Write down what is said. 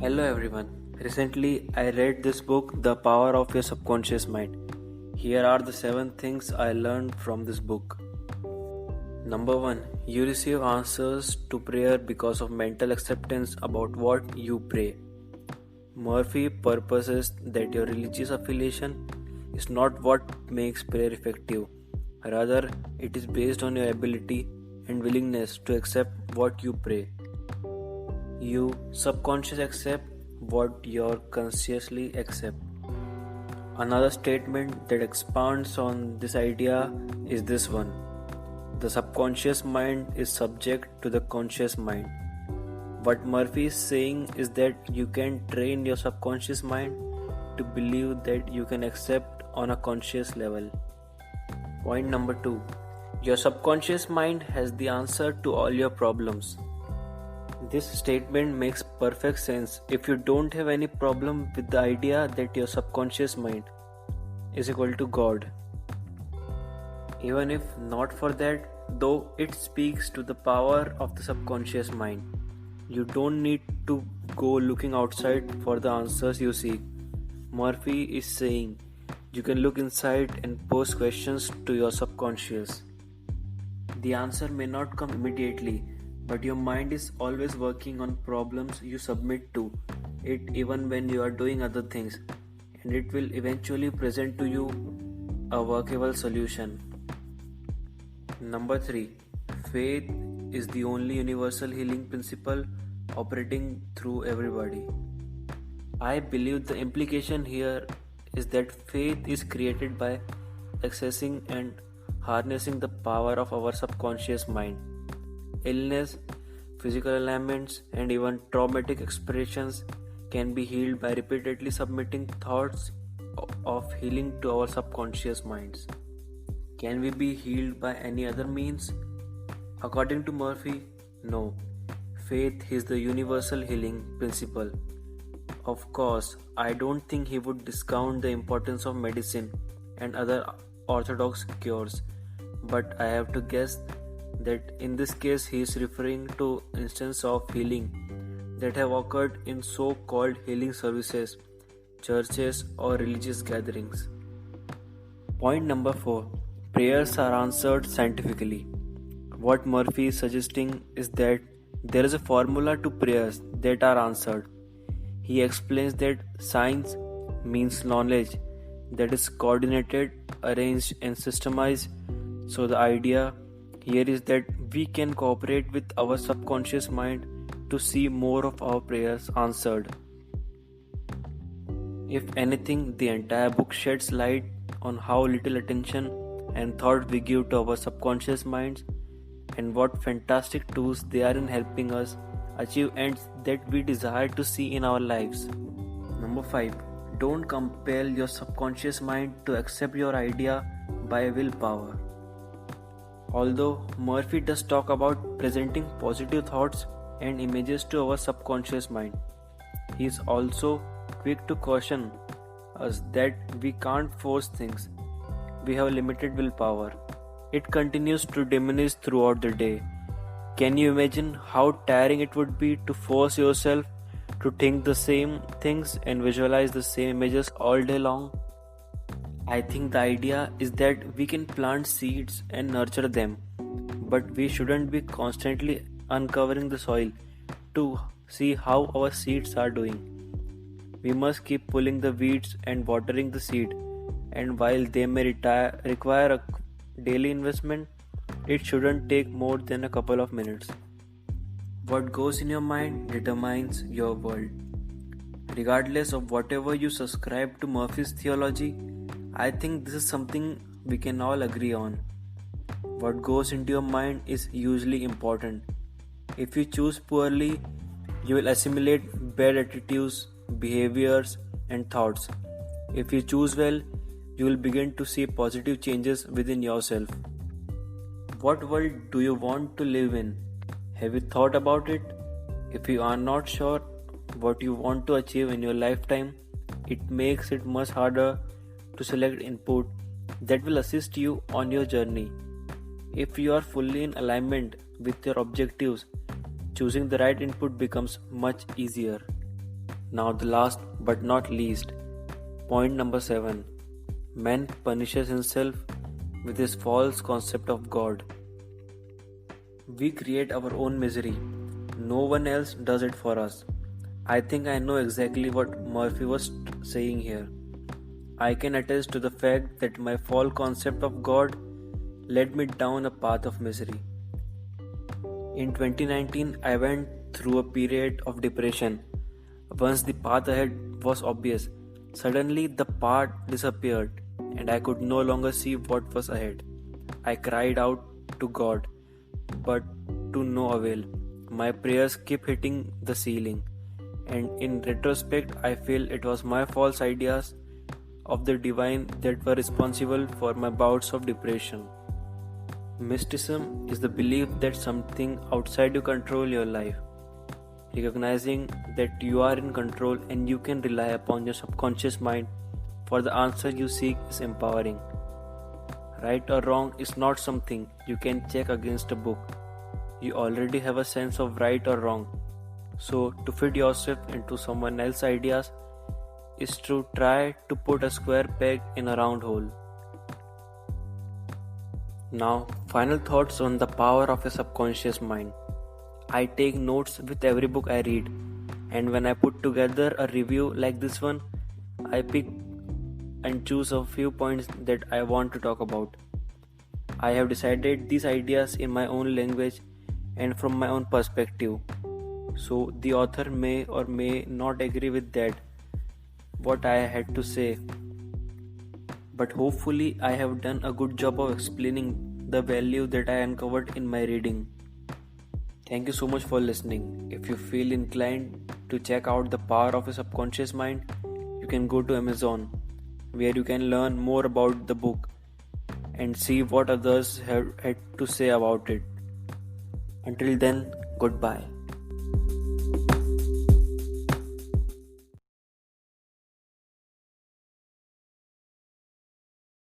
Hello everyone. Recently I read this book, The Power of Your Subconscious Mind. Here are the 7 things I learned from this book. Number 1. You receive answers to prayer because of mental acceptance about what you pray. Murphy purposes that your religious affiliation is not what makes prayer effective. Rather, it is based on your ability and willingness to accept what you pray. You subconsciously accept what you consciously accept. Another statement that expands on this idea is this one. The subconscious mind is subject to the conscious mind. What Murphy is saying is that you can train your subconscious mind to believe that you can accept on a conscious level. Point number 2. Your subconscious mind has the answer to all your problems. This statement makes perfect sense if you don't have any problem with the idea that your subconscious mind is equal to God. Even if not for that, though it speaks to the power of the subconscious mind. You don't need to go looking outside for the answers you seek. Murphy is saying you can look inside and pose questions to your subconscious. The answer may not come immediately, but your mind is always working on problems you submit to it even when you are doing other things, and it will eventually present to you a workable solution. Number 3. Faith is the only universal healing principle operating through everybody. I believe the implication here is that faith is created by accessing and harnessing the power of our subconscious mind. Illness, physical ailments, and even traumatic expressions can be healed by repeatedly submitting thoughts of healing to our subconscious minds. Can we be healed by any other means? According to Murphy, no. Faith is the universal healing principle. Of course, I don't think he would discount the importance of medicine and other orthodox cures, but I have to guess that in this case he is referring to instances of healing that have occurred in so-called healing services, churches or religious gatherings. Point number 4. Prayers are answered scientifically. What Murphy is suggesting is that there is a formula to prayers that are answered. He explains that science means knowledge that is coordinated, arranged and systemized. So the idea here is that we can cooperate with our subconscious mind to see more of our prayers answered. If anything, the entire book sheds light on how little attention and thought we give to our subconscious minds and what fantastic tools they are in helping us achieve ends that we desire to see in our lives. Number 5. Don't compel your subconscious mind to accept your idea by willpower. Although Murphy does talk about presenting positive thoughts and images to our subconscious mind, he is also quick to caution us that we can't force things. We have limited willpower. It continues to diminish throughout the day. Can you imagine how tiring it would be to force yourself to think the same things and visualize the same images all day long? I think the idea is that we can plant seeds and nurture them, but we shouldn't be constantly uncovering the soil to see how our seeds are doing. We must keep pulling the weeds and watering the seed, and while they may require a daily investment, it shouldn't take more than a couple of minutes. What goes in your mind determines your world. Regardless of whatever you subscribe to Murphy's theology, I think this is something we can all agree on. What goes into your mind is usually important. If you choose poorly, you will assimilate bad attitudes, behaviors, and thoughts. If you choose well, you will begin to see positive changes within yourself. What world do you want to live in? Have you thought about it? If you are not sure what you want to achieve in your lifetime, it makes it much harder to select input that will assist you on your journey. If you are fully in alignment with your objectives, choosing the right input becomes much easier. Now the last but not least, point number 7. Man punishes himself with his false concept of God. We create our own misery. No one else does it for us. I think I know exactly what Murphy was saying here. I can attest to the fact that my false concept of God led me down a path of misery. In 2019, I went through a period of depression. Once the path ahead was obvious, suddenly the path disappeared and I could no longer see what was ahead. I cried out to God, but to no avail. My prayers kept hitting the ceiling, and in retrospect, I feel it was my false ideas of the divine that were responsible for my bouts of depression. Mysticism is the belief that something outside you control your life. Recognizing that you are in control and you can rely upon your subconscious mind for the answer you seek is empowering. Right or wrong is not something you can check against a book. You already have a sense of right or wrong. So to fit yourself into someone else's ideas is to try to put a square peg in a round hole. Now, final thoughts on the power of a subconscious mind. I take notes with every book I read, and when I put together a review like this one, I pick and choose a few points that I want to talk about. I have decided these ideas in my own language and from my own perspective, so the author may or may not agree with that what I had to say, but hopefully I have done a good job of explaining the value that I uncovered in my reading. Thank you so much for listening. If you feel inclined to check out the power of a subconscious mind, you can go to Amazon, where you can learn more about the book and see what others have had to say about it. Until then, goodbye.